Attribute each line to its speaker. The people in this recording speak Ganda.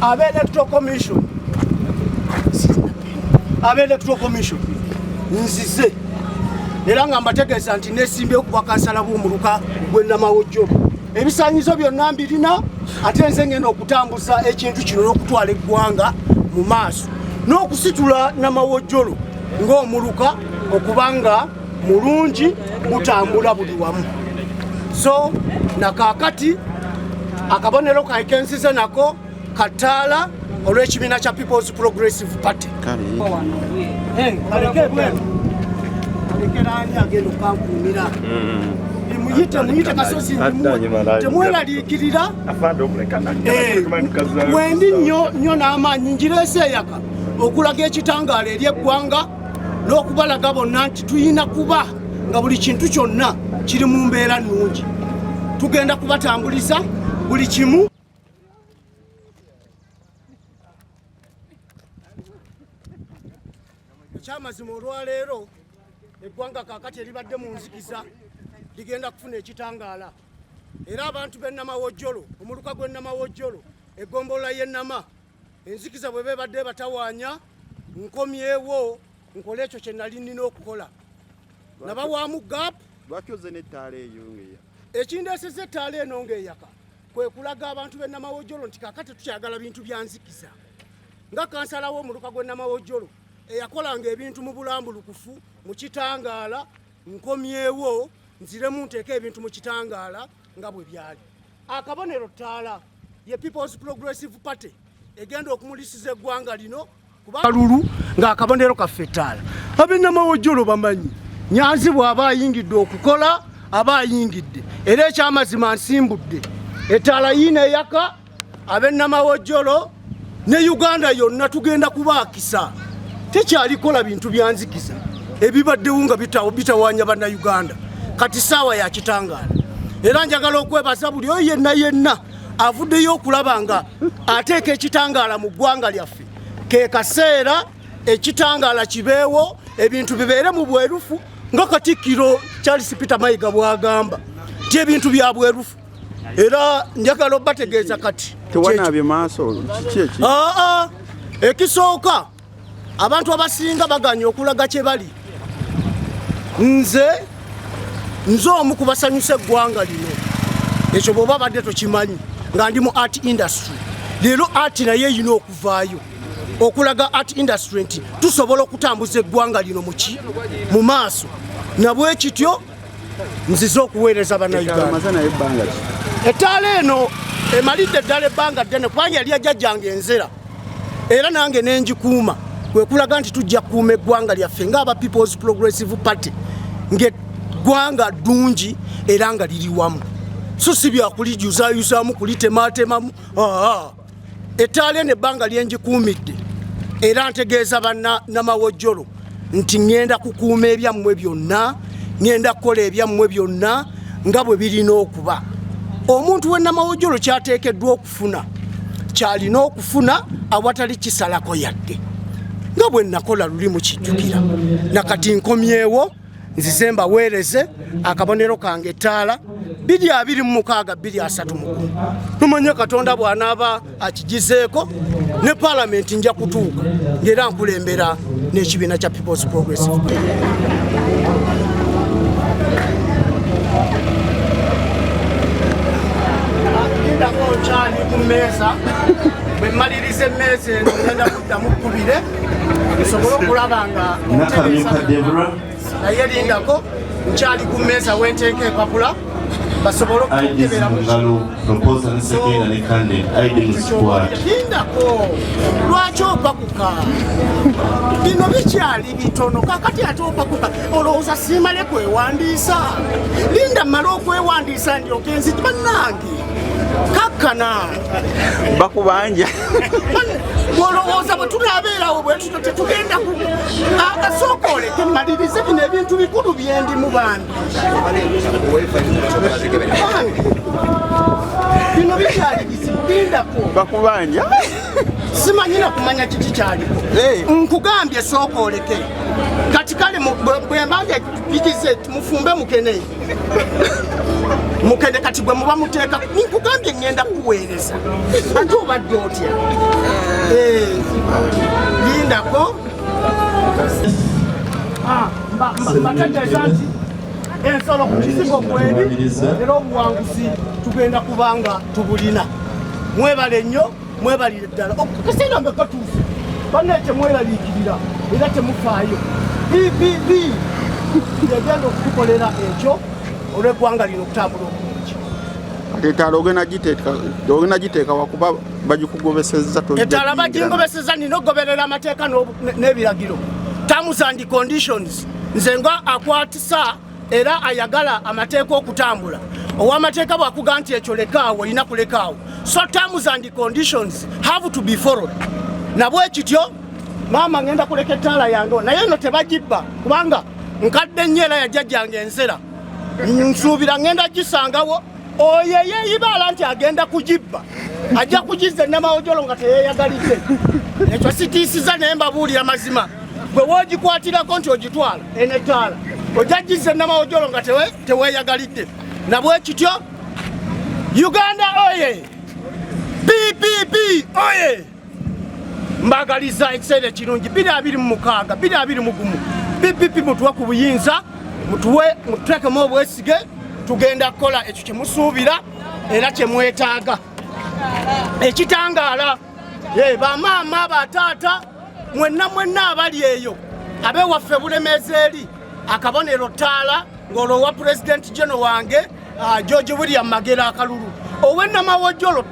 Speaker 1: Electoral Commission nzize era nga mbategeeza nti nesimbe okuba kansala b'omuluka gwe Namawojjolo ebisaanyizo byonna mbirina ate nze ngenda okutambuza ekintu kino n'okutwala eggwanga mu maaso n'okusitula Namawojjolo ng'omuluka okubanga mulungi gutambula buli wamu. So nakaakati akabonero kaikensize nako Kataala olw'ekibiina kya People's Progressive Party. Alekerani agenda okankuumira. Muyite kasozi temweraliikirira. Wendi nnyo n'amaanyi njireese eyaka okulaga ekitangaala eri eggwanga n'okubalaga bonna nti tuyina kuba nga buli kintu kyonna kiri mu mbeera nnungi. Tugenda kubatambuliza buli kimu. Ekyamazima olwaleero eggwanga kaakati eribadde mu nzikiza ligenda kufuna ekitangaala era abantu b'e Namawojjolo omuluka gw'e Namawojjolo eggombolola y'e Nama enzikiza bwe beebadde batawaanya nkomyewo nkole ekyo kye nali nnina okukola nabawaamu gap
Speaker 2: lwakyoze n'ettaala eyo ng'eya
Speaker 1: ekindeesezza ettaala eno ng'eyaka kwe kulaga abantu b'e Namawojjolo nti kaakati tukyagala bintu bya nzikiza nga kansala w'omuluka gw'e Namawojjolo eyakolanga ebintu mu bulambulukufu mu kitangaala nkomyewo nziremu nteeka ebintu mu kitangaala nga bwe byali. Akabonero ttaala ye People's Progressive Party egenda okumulisiza eggwanga lino kuba kalulu ng'akabonero kaffe ttaala. Ab'e Namawojjolo bamanyi Nyanzi bw'aba ayingidde okukola aba ayingidde era ekyamazima nsimbudde ettaala yiina eyaka ab'e Namawojjolo ne Uganda yonna tugenda kubaakisa. Tekyalikola bintu byanzikiza ebibaddewo nga bitawaanya bannayuganda kati saawa ya kitangaala era njagala okwebaza buli oyo yenna avuddeyo okulaba nga ateeka ekitangaala mu ggwanga lyaffe ke kaseera ekitangaala kibeewo ebintu bibeere mu bwerufu nga Katikkiro Charles Peter Mayiga bw'agamba nti ebintu bya bwerufu era njagala obategeeza kati
Speaker 2: tewanaabye maaso kiki
Speaker 1: ekisooka abantu abasinga baganya okulaga kye bali. Nze omu kubasanyusa eggwanga lino ekyo bw'oba badde tokimanyi nga ndi mu art industry. Leero art naye erina okuvaayo okulaga art industry nti tusobola okutambuza eggwanga lino mu maaso nabwe kityo nzize okuweereza bannayuganda. Ettaala eno emalidde ddala ebbanga ddene kubanga yali ajjajjange enzera era nange nenjikuuma kwe kulaga nti tujja kukuuma eggwanga lyaffe ng'aba People's Progressive Party ng'eggwanga ddungi era nga liri wamu so si byakulijuzayuzaamu kulitematemamu. Ettaala eno ebbanga lyenjikuumidde era ntegeeza bannamawojjolo nti ngenda kukuuma ebyammwe byonna ngenda kukola ebyammwe byonna nga bwe birina okuba. Omuntu w'ennamawojjolo kyateekeddwa okufuna kyalina okufuna awatali kisalako yadde nga bwe nakola luli mukijjukira nakati nkomyewo nzize mbaweereze akabonero kange ettaala 2026 tumanye Katonda bw'anaaba akigizeeko ne Parliament nja kutuuka ng'era nkulembera n'ekibiina kya People's Progressive Party. Kyali ku mmeeza bwe mmaliriza emmeeza eno ngenda kuddamu kkubire nsobole okulaba nga naye lindako nkyali ku mmeeza wenteeka empapula basobole okukebera lindako lwaki opakuka bino bikyali bitono kakati ate opakuka olowooza siimale kwewandiisa linda mmale okwewandiisa ndyoke nziti bannange kakkana
Speaker 2: bakubanja
Speaker 1: olowooza bwe tunaabeerawo bwe tuto tetugenda akasooka oleke mmalirize bino ebintu bikulu byendimu bambi bino bikyali bizibu lindako
Speaker 2: bakubanja
Speaker 1: simanyina kumanya kiki kyaliko nkugambye sooka oleke kati kale bwe mbanja bigize mufumbe mukene mukende kati gwe muba muteeka nkugambye ngenda kuweereza ate obadde otya lindako mbategeeza nti ensolo ku kizigo kweri era obuwanguzi tugenda kubanga tubulina mwebale nnyo mwebalire ddala kaseera nga katuufu banne temweraliikirira era temufaayo bbb yagenda okutukolera ekyo olw'eggwanga lino okutambula obulungi
Speaker 2: etaala ogenda giteeka wakuba bagikugobesezza
Speaker 1: etaala bagingobesezza nina okugoberera amateeka n'ebiragiro terms and conditions nze nga akwatisa era ayagala amateeka okutambula ow'amateeka bwakuga nti ekyo lekaawo olina kulekaawo so terms and conditions have to be followed nabwe kityo maama ngenda kuleka ettaala yange naye no tebagibba kubanga nkadde nnyo era yajjajjange enzera nsuubira ngenda gisangawo oyo yeeyibaala nti agenda kugibba ajja kugizza ennamawojolo nga teyeeyagalidde ekyo sitiisiza naye mbabuulira mazima gwe woogikwatirako nti ogitwala enettaala ojja gizza ennamawojolo nga teweeyagalidde nabwe kityo Uganda oye PPP oye mbagaliza ekiseera ekirungi 2026 2021 PPP mutuwe ku buyinza mututeekemu obwesige tugenda kukola ekyo kye musuubira era kye mwetaaga ekitangaala bamaama bataata mwenna abali eyo abewaffe bulemeezi eri akabonero ttaala ng'olwo wa President General wange George William Magera akalulu ow'ennamawojolo